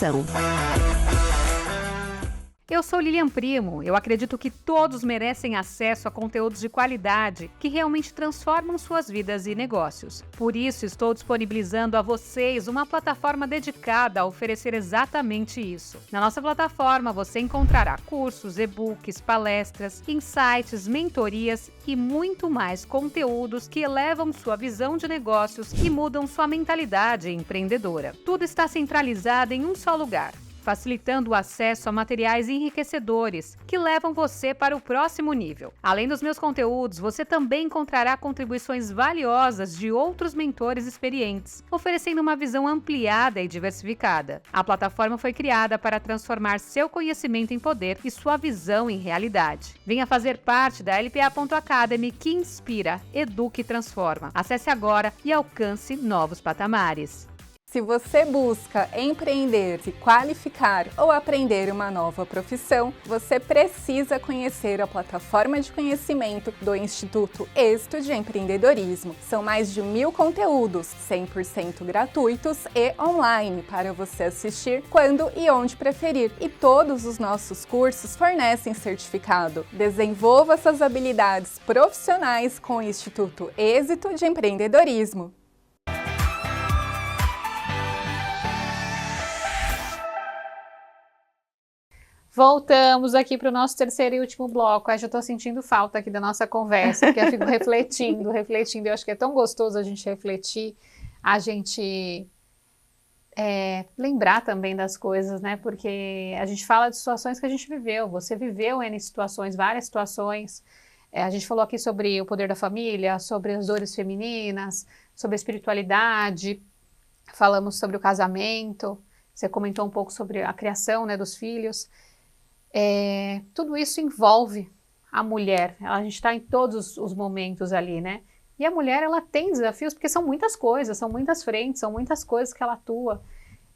S1: Eu sou Lilian Primo. Eu acredito que todos merecem acesso a conteúdos de qualidade que realmente transformam suas vidas e negócios. Por isso, estou disponibilizando a vocês uma plataforma dedicada a oferecer exatamente isso. Na nossa plataforma, você encontrará cursos, e-books, palestras, insights, mentorias e muito mais conteúdos que elevam sua visão de negócios e mudam sua mentalidade empreendedora. Tudo está centralizado em um só lugar. facilitando o acesso a materiais enriquecedores que levam você para o próximo nível. Além dos meus conteúdos, você também encontrará contribuições valiosas de outros mentores experientes, oferecendo uma visão ampliada e diversificada. A plataforma foi criada para transformar seu conhecimento em poder e sua visão em realidade. Venha fazer parte da LPA.Academy, que inspira, educa e transforma. Acesse agora e alcance novos patamares.
S6: Se você busca empreender, se qualificar ou aprender uma nova profissão, você precisa conhecer a plataforma de conhecimento do Instituto Êxito de Empreendedorismo. São mais de 1000 conteúdos, 100% gratuitos e online, para você assistir quando e onde preferir. E todos os nossos cursos fornecem certificado. Desenvolva suas habilidades profissionais com o Instituto Êxito de Empreendedorismo.
S1: Voltamos aqui para o nosso terceiro e último bloco. Eu já estou sentindo falta aqui da nossa conversa, porque eu fico refletindo. Eu acho que é tão gostoso a gente refletir, a gente lembrar também das coisas, né? Porque a gente fala de situações que a gente viveu. Você viveu N situações, várias situações. A gente falou aqui sobre o poder da família, sobre as dores femininas, sobre a espiritualidade. Falamos sobre o casamento. Você comentou um pouco sobre a criação, né, dos filhos. Tudo isso envolve a mulher. A gente está em todos os momentos ali, né? E a mulher, ela tem desafios, porque são muitas coisas, são muitas frentes, são muitas coisas que ela atua.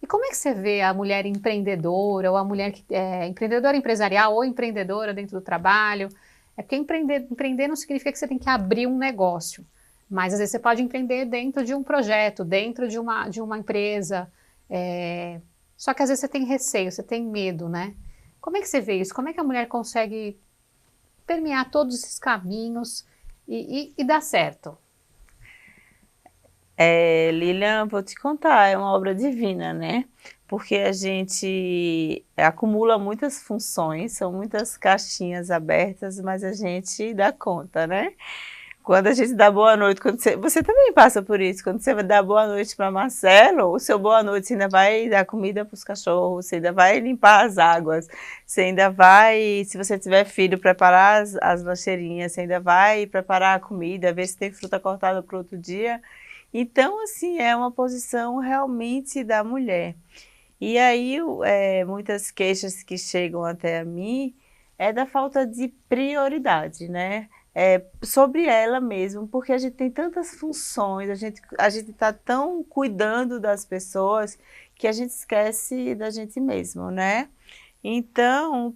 S1: E como é que você vê a mulher empreendedora, ou a mulher que empreendedora empresarial, ou empreendedora dentro do trabalho? É porque empreender não significa que você tem que abrir um negócio, mas às vezes você pode empreender dentro de um projeto, dentro de uma empresa, só que às vezes você tem receio, você tem medo, né? Como é que você vê isso? Como é que a mulher consegue permear todos esses caminhos e dar certo?
S2: Lilian, vou te contar, é uma obra divina, né? Porque a gente acumula muitas funções, são muitas caixinhas abertas, mas a gente dá conta, né? Quando a gente dá boa noite, você também passa por isso, quando você vai dar boa noite para Marcelo, o seu boa noite você ainda vai dar comida para os cachorros, você ainda vai limpar as águas, você ainda vai, se você tiver filho, preparar as lancheirinhas, você ainda vai preparar a comida, ver se tem fruta cortada para outro dia. Então, assim, é uma posição realmente da mulher. E aí, muitas queixas que chegam até a mim é da falta de prioridade, né? Sobre ela mesmo, porque a gente tem tantas funções, a gente está tão cuidando das pessoas que a gente esquece da gente mesmo, né? Então,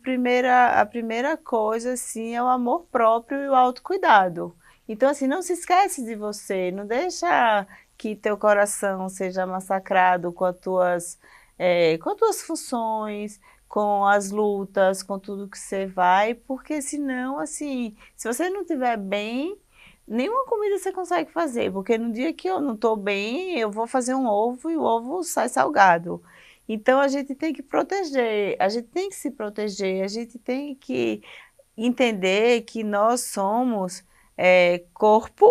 S2: a primeira coisa, assim, é o amor próprio e o autocuidado. Então, assim, não se esquece de você, não deixa que teu coração seja massacrado com as tuas funções, com as lutas, com tudo que você vai, porque senão, assim, se você não estiver bem, nenhuma comida você consegue fazer, porque no dia que eu não estou bem, eu vou fazer um ovo e o ovo sai salgado. Então, a gente tem que proteger, a gente tem que se proteger, a gente tem que entender que nós somos corpo,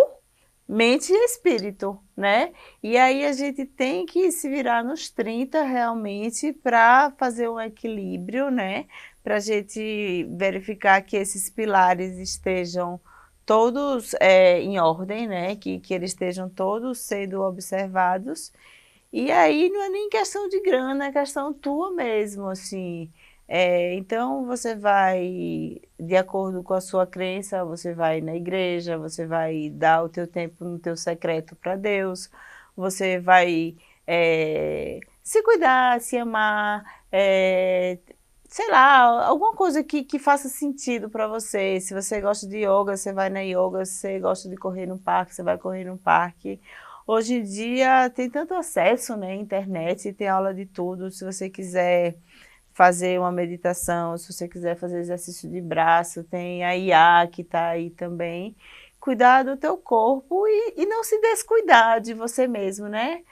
S2: mente e espírito, né? E aí a gente tem que se virar nos 30 realmente para fazer um equilíbrio, né? Para a gente verificar que esses pilares estejam todos em ordem, né? Que eles estejam todos sendo observados. E aí não é nem questão de grana, é questão tua mesmo, assim. Então você vai, de acordo com a sua crença, você vai na igreja, você vai dar o teu tempo no teu secreto para Deus, você vai se cuidar, se amar, sei lá, alguma coisa que faça sentido para você. Se você gosta de yoga, você vai na yoga, se você gosta de correr no parque, você vai correr no parque. Hoje em dia tem tanto acesso, né, internet, tem aula de tudo, se você quiser fazer uma meditação, se você quiser fazer exercício de braço, tem a IA que está aí também. Cuidar do teu corpo e não se descuidar de você mesmo, né?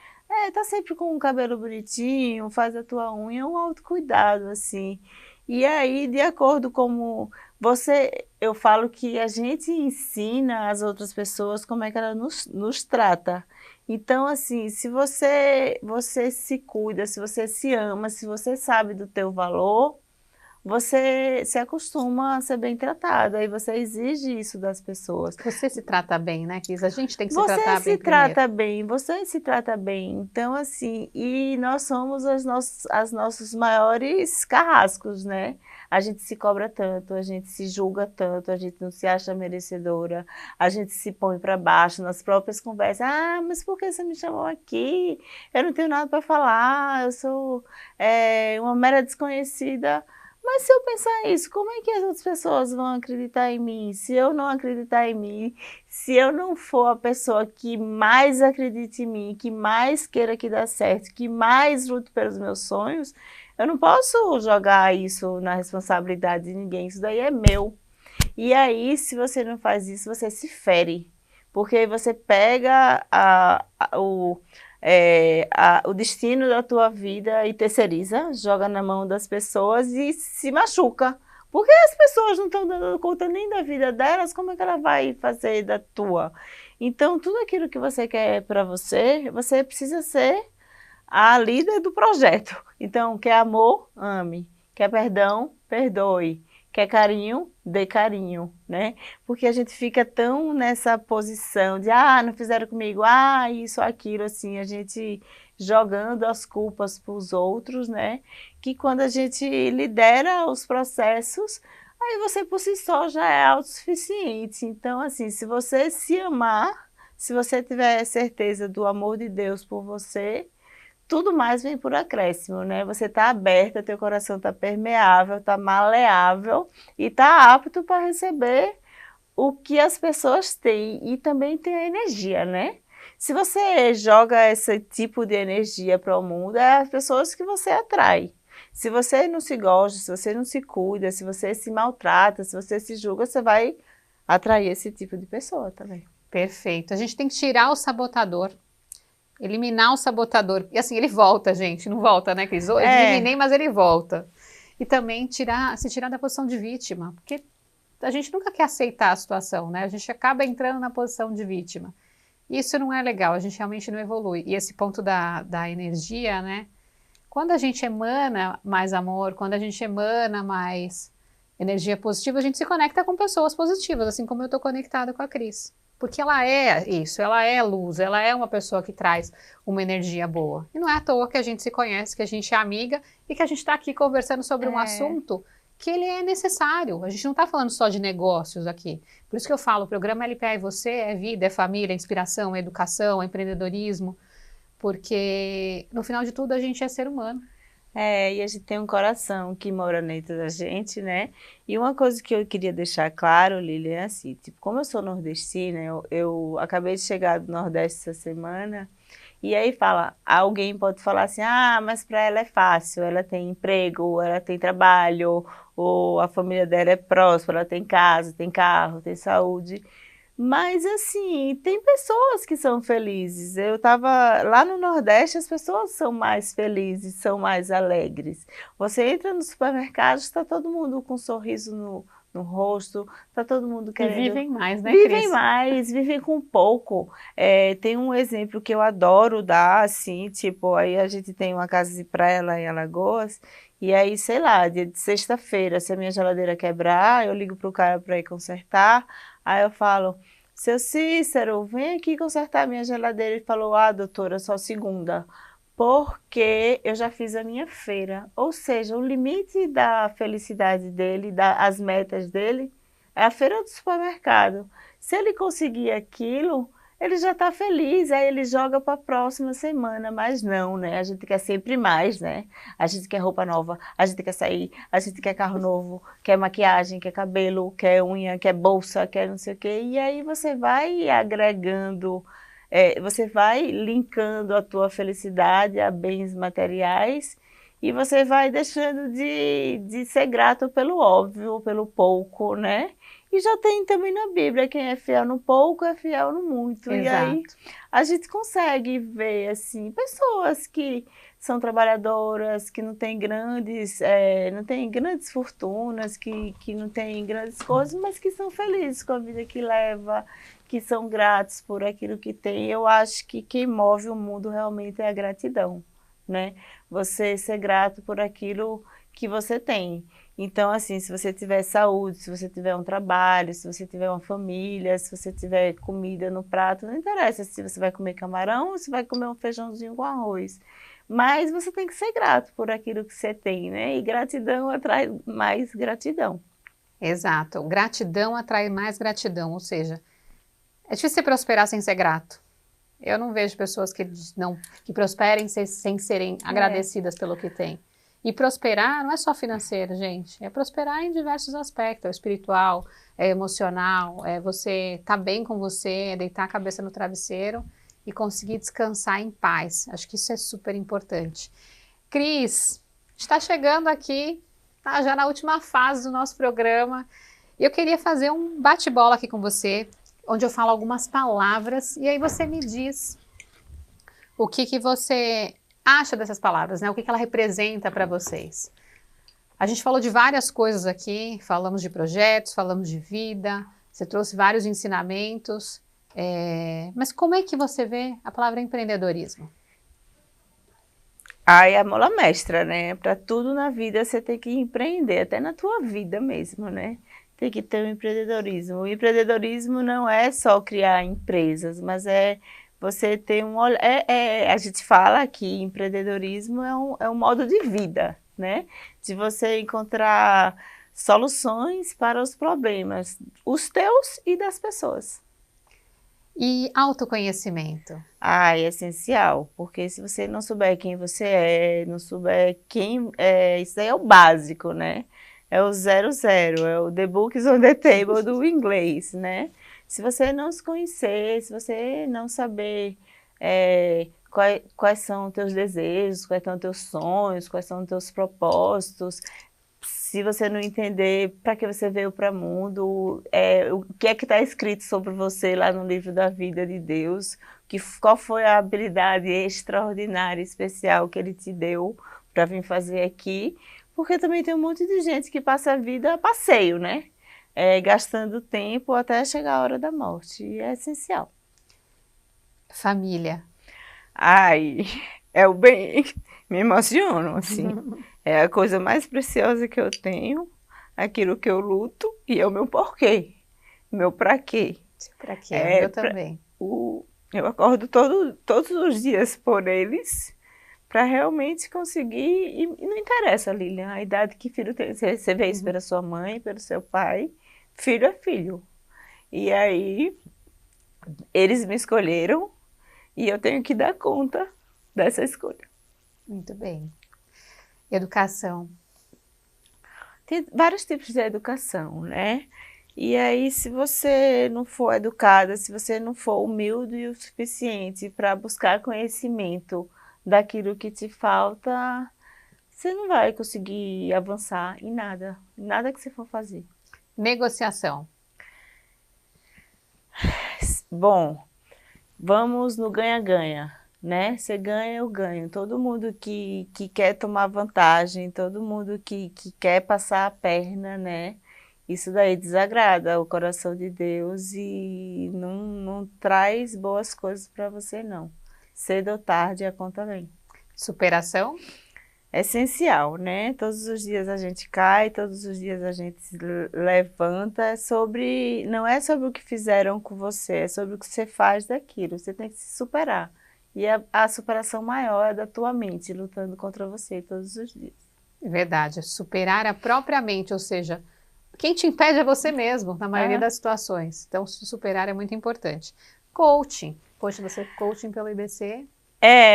S2: Tá sempre com o cabelo bonitinho, faz a tua unha, um autocuidado, assim. E aí, de acordo com eu falo que a gente ensina às outras pessoas como é que ela nos trata. Então, assim, se você se cuida, se você se ama, se você sabe do teu valor, você se acostuma a ser bem tratada e você exige isso das pessoas.
S1: Você se trata bem, né, Cris? A gente tem que se
S2: Você
S1: tratar
S2: se
S1: bem primeiro.
S2: trata bem, você se trata bem. Então, assim, e nós somos as nossos maiores carrascos, né? A gente se cobra tanto, a gente se julga tanto, a gente não se acha merecedora, a gente se põe para baixo nas próprias conversas. Ah, mas por que você me chamou aqui? Eu não tenho nada para falar, eu sou uma mera desconhecida. Mas se eu pensar isso, como é que as outras pessoas vão acreditar em mim? Se eu não acreditar em mim, se eu não for a pessoa que mais acredite em mim, que mais queira que dê certo, que mais lute pelos meus sonhos, eu não posso jogar isso na responsabilidade de ninguém, isso daí é meu. E aí, se você não faz isso, você se fere, porque aí você pega o destino da tua vida e terceiriza, joga na mão das pessoas e se machuca. Porque as pessoas não estão dando conta nem da vida delas, como é que ela vai fazer da tua? Então, tudo aquilo que você quer para você, você precisa ser a líder do projeto. Então, quer amor? Ame. Quer perdão? Perdoe. Quer carinho? Dê carinho, né? Porque a gente fica tão nessa posição de, não fizeram comigo, isso, aquilo, assim, a gente jogando as culpas para os outros, né? Que quando a gente lidera os processos, aí você por si só já é autossuficiente. Então, assim, se você se amar, se você tiver certeza do amor de Deus por você, tudo mais vem por acréscimo, né? Você está aberta, teu coração está permeável, está maleável e está apto para receber o que as pessoas têm e também tem a energia, né? Se você joga esse tipo de energia para o mundo, é as pessoas que você atrai. Se você não se gosta, se você não se cuida, se você se maltrata, se você se julga, você vai atrair esse tipo de pessoa também.
S1: Perfeito. A gente tem que tirar o sabotador. Eliminar o sabotador. E assim, ele volta, gente. Não volta, né, Cris? Eu eliminei, mas ele volta. E também se tirar da posição de vítima. Porque a gente nunca quer aceitar a situação, né? A gente acaba entrando na posição de vítima. Isso não é legal, a gente realmente não evolui. E esse ponto da energia, né? Quando a gente emana mais amor, quando a gente emana mais energia positiva, a gente se conecta com pessoas positivas, assim como eu estou conectada com a Cris. Porque ela é isso, ela é luz, ela é uma pessoa que traz uma energia boa. E não é à toa que a gente se conhece, que a gente é amiga e que a gente está aqui conversando sobre um assunto que ele é necessário. A gente não está falando só de negócios aqui. Por isso que eu falo, o programa LPA e você é vida, é família, é inspiração, é educação, é empreendedorismo. Porque no final de tudo a gente é ser humano.
S2: E a gente tem um coração que mora dentro da gente, né? E uma coisa que eu queria deixar claro, Lili, é assim, tipo, como eu sou nordestina, eu acabei de chegar do Nordeste essa semana, e aí alguém pode falar assim, mas para ela é fácil, ela tem emprego, ela tem trabalho, ou a família dela é próspera, ela tem casa, tem carro, tem saúde. Mas, assim, tem pessoas que são felizes. Eu estava lá no Nordeste, as pessoas são mais felizes, são mais alegres. Você entra no supermercado, está todo mundo com um sorriso no rosto, está todo mundo querendo...
S1: E vivem mais, né, Cris?
S2: Vivem mais, vivem com pouco. Tem um exemplo que eu adoro dar, assim, tipo, aí a gente tem uma casa de praia lá em Alagoas, e aí, sei lá, dia de sexta-feira, se a minha geladeira quebrar, eu ligo pro cara para ir consertar. Aí eu falo, seu Cícero, vem aqui consertar a minha geladeira. Ele falou, doutora, só segunda. Porque eu já fiz a minha feira. Ou seja, o limite da felicidade dele, as metas dele, é a feira do supermercado. Se ele conseguir aquilo, ele já está feliz, aí ele joga para a próxima semana, mas não, né? A gente quer sempre mais, né? A gente quer roupa nova, a gente quer sair, a gente quer carro novo, quer maquiagem, quer cabelo, quer unha, quer bolsa, quer não sei o quê. E aí você vai agregando, você vai linkando a tua felicidade a bens materiais e você vai deixando de ser grato pelo óbvio, pelo pouco, né? E já tem também na Bíblia, quem é fiel no pouco é fiel no muito.
S1: Exato.
S2: E aí a gente consegue ver, assim, pessoas que são trabalhadoras, que não têm grandes fortunas, que não têm grandes coisas, mas que são felizes com a vida que leva, que são gratos por aquilo que tem. Eu acho que quem move o mundo realmente é a gratidão, né? Você ser grato por aquilo que você tem. Então, assim, se você tiver saúde, se você tiver um trabalho, se você tiver uma família, se você tiver comida no prato, não interessa se você vai comer camarão ou se vai comer um feijãozinho com arroz. Mas você tem que ser grato por aquilo que você tem, né? E gratidão atrai mais gratidão.
S1: Exato. Gratidão atrai mais gratidão, ou seja, é difícil você prosperar sem ser grato. Eu não vejo pessoas que prosperem sem serem agradecidas pelo que têm. E prosperar não é só financeiro, gente. É prosperar em diversos aspectos. É espiritual, é emocional, é você estar bem com você, é deitar a cabeça no travesseiro e conseguir descansar em paz. Acho que isso é super importante. Cris, está chegando aqui, tá já na última fase do nosso programa. E eu queria fazer um bate-bola aqui com você, onde eu falo algumas palavras e aí você me diz o que você acha dessas palavras, né? O que ela representa para vocês. A gente falou de várias coisas aqui, falamos de projetos, falamos de vida, você trouxe vários ensinamentos, mas como é que você vê a palavra empreendedorismo?
S2: É a mola mestra, né? Para tudo na vida você tem que empreender, até na tua vida mesmo, né? Tem que ter o empreendedorismo. O empreendedorismo não é só criar empresas, mas é você ter um olhar. A gente fala que empreendedorismo é um modo de vida, né? De você encontrar soluções para os problemas, os teus e das pessoas.
S1: E autoconhecimento?
S2: É essencial, porque se você não souber quem você é, não souber quem é, isso aí é o básico, né? É o 00, é o the book is on the table do inglês, né? Se você não se conhecer, se você não saber quais são os teus desejos, quais são os teus sonhos, quais são os teus propósitos, se você não entender para que você veio para o mundo, o que é que está escrito sobre você lá no livro da vida de Deus, qual foi a habilidade extraordinária, especial que Ele te deu para vir fazer aqui, porque também tem um monte de gente que passa a vida a passeio, né? Gastando tempo até chegar a hora da morte, e é essencial.
S1: Família.
S2: É o bem, me emociono, assim. É a coisa mais preciosa que eu tenho, aquilo que eu luto, e é o meu porquê, meu pra quê.
S1: Pra quê? Eu também.
S2: Eu acordo todos os dias por eles, para realmente conseguir, e não interessa, Lilian, a idade que filho tem, você vê isso pela sua mãe, pelo seu pai, filho é filho. E aí, eles me escolheram, e eu tenho que dar conta dessa escolha.
S1: Muito bem. Educação.
S2: Tem vários tipos de educação, né? E aí, se você não for educada, se você não for humilde o suficiente para buscar conhecimento daquilo que te falta, você não vai conseguir avançar em nada que você for fazer.
S1: Negociação.
S2: Bom, vamos no ganha-ganha, né? Você ganha, eu ganho. Todo mundo que quer tomar vantagem, todo mundo que quer passar a perna, né? Isso daí desagrada o coração de Deus e não traz boas coisas para você, não. Cedo ou tarde a conta vem.
S1: Superação?
S2: É essencial, né? Todos os dias a gente cai, todos os dias a gente se levanta. Não é sobre o que fizeram com você, é sobre o que você faz daquilo. Você tem que se superar. E a superação maior é da tua mente, lutando contra você todos os dias.
S1: Verdade, superar a própria mente, ou seja, quem te impede é você mesmo, na maioria das situações. Então, se superar é muito importante. Coaching. Poxa, você é coaching pelo IBC?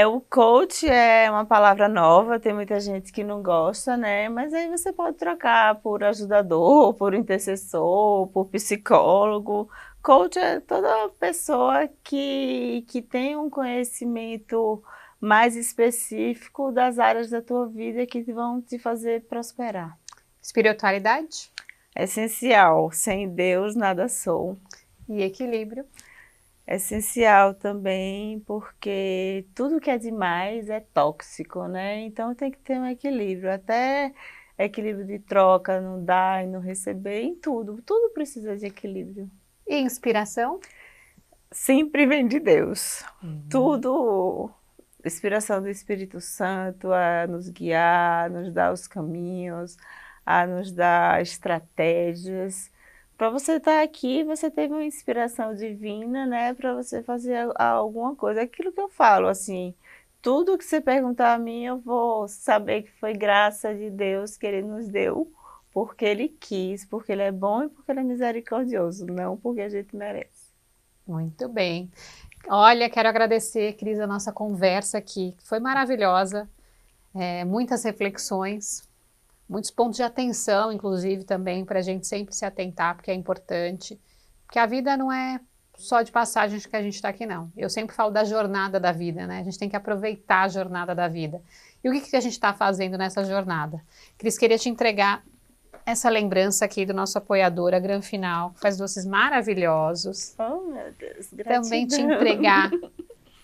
S2: O coach é uma palavra nova, tem muita gente que não gosta, né? Mas aí você pode trocar por ajudador, por intercessor, por psicólogo. Coach é toda pessoa que tem um conhecimento mais específico das áreas da tua vida que vão te fazer prosperar.
S1: Espiritualidade?
S2: É essencial. Sem Deus, nada sou.
S1: E equilíbrio?
S2: É essencial também, porque tudo que é demais é tóxico, né? Então tem que ter um equilíbrio, até equilíbrio de troca, não dar e não receber, em tudo. Tudo precisa de equilíbrio.
S1: E inspiração?
S2: sempre vem de Deus. Tudo, inspiração do Espírito Santo a nos guiar, a nos dar os caminhos, a nos dar estratégias. Para você estar aqui, você teve uma inspiração divina, né? Para você fazer alguma coisa. Aquilo que eu falo, assim, tudo que você perguntar a mim, eu vou saber que foi graça de Deus que Ele nos deu, porque Ele quis, porque Ele é bom e porque Ele é misericordioso, não porque a gente merece.
S1: Muito bem. Olha, quero agradecer, Cris, a nossa conversa aqui, que foi maravilhosa. Muitas reflexões, muitos pontos de atenção, inclusive, também, para a gente sempre se atentar, porque é importante. Porque a vida não é só de passagem que a gente está aqui, não. Eu sempre falo da jornada da vida, né? A gente tem que aproveitar a jornada da vida. E o que a gente está fazendo nessa jornada? Cris, queria te entregar essa lembrança aqui do nosso apoiador, a Gran Final, que faz doces maravilhosos.
S2: Oh, meu Deus, gratidão.
S1: Também te entregar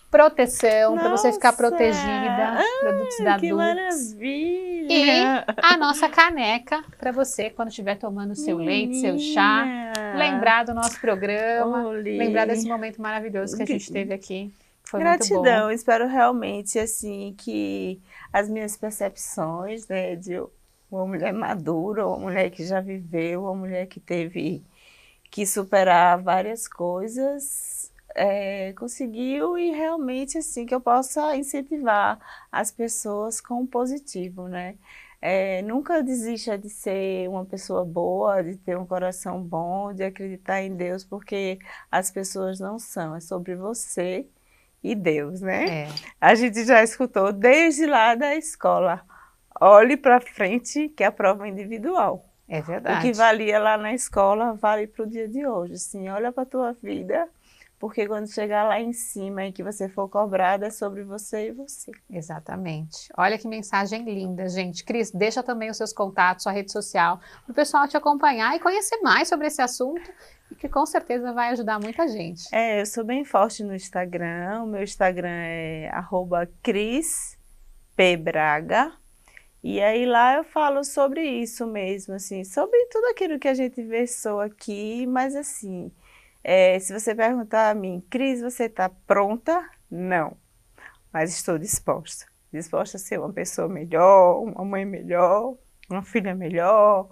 S1: proteção, para você ficar
S2: Nossa!
S1: protegida, produtos da
S2: Que
S1: Dux.
S2: maravilha!
S1: E a nossa caneca, para você, quando estiver tomando seu leite, seu chá, lembrar do nosso programa,
S2: Olê.
S1: lembrar desse momento maravilhoso que a gente teve aqui. Foi
S2: Gratidão,
S1: muito bom.
S2: espero realmente, assim, que as minhas percepções, né, de uma mulher madura, uma mulher que já viveu, uma mulher que teve que superar várias coisas, conseguiu, e realmente, assim, que eu possa incentivar as pessoas com o positivo, né? Nunca desista de ser uma pessoa boa, de ter um coração bom, de acreditar em Deus, porque as pessoas não são, é sobre você e Deus, né? A gente já escutou desde lá da escola, olhe para frente que a prova é individual.
S1: É
S2: O
S1: verdade.
S2: que valia lá na escola vale para o dia de hoje. Assim, olha para a tua vida, porque quando chegar lá em cima e que você for cobrada, é sobre você e você.
S1: Exatamente. Olha que mensagem linda, gente. Cris, deixa também os seus contatos, sua rede social, para o pessoal te acompanhar e conhecer mais sobre esse assunto, e que com certeza vai ajudar muita gente.
S2: Eu sou bem forte no Instagram. O meu Instagram é @crispbraga. E aí lá eu falo sobre isso mesmo, assim, sobre tudo aquilo que a gente versou aqui, mas assim, se você perguntar a mim, Cris, você está pronta? Não, mas estou disposta. Disposta a ser uma pessoa melhor, uma mãe melhor, uma filha melhor,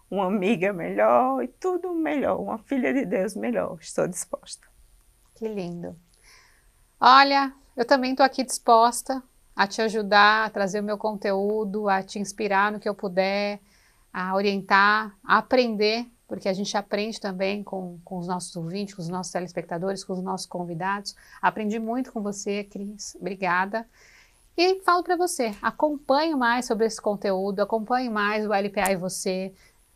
S2: uma amiga melhor e tudo melhor, uma filha de Deus melhor. Estou disposta.
S1: Que lindo. Olha, eu também estou aqui disposta a te ajudar, a trazer o meu conteúdo, a te inspirar no que eu puder, a orientar, a aprender, porque a gente aprende também com os nossos ouvintes, com os nossos telespectadores, com os nossos convidados. Aprendi muito com você, Cris. Obrigada. E falo para você, acompanhe mais sobre esse conteúdo, acompanhe mais o LPA e você.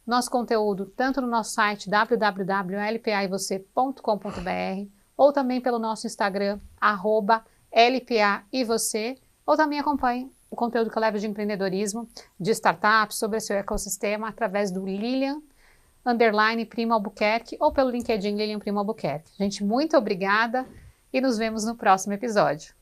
S1: Nosso conteúdo tanto no nosso site www.lpaevocê.com.br ou também pelo nosso Instagram, @LPA e você, ou também acompanhe o conteúdo que eu levo de empreendedorismo, de startups, sobre seu ecossistema, através do Lilian_Primo Albuquerque ou pelo LinkedIn Lilian Primo Albuquerque. Gente, muito obrigada e nos vemos no próximo episódio.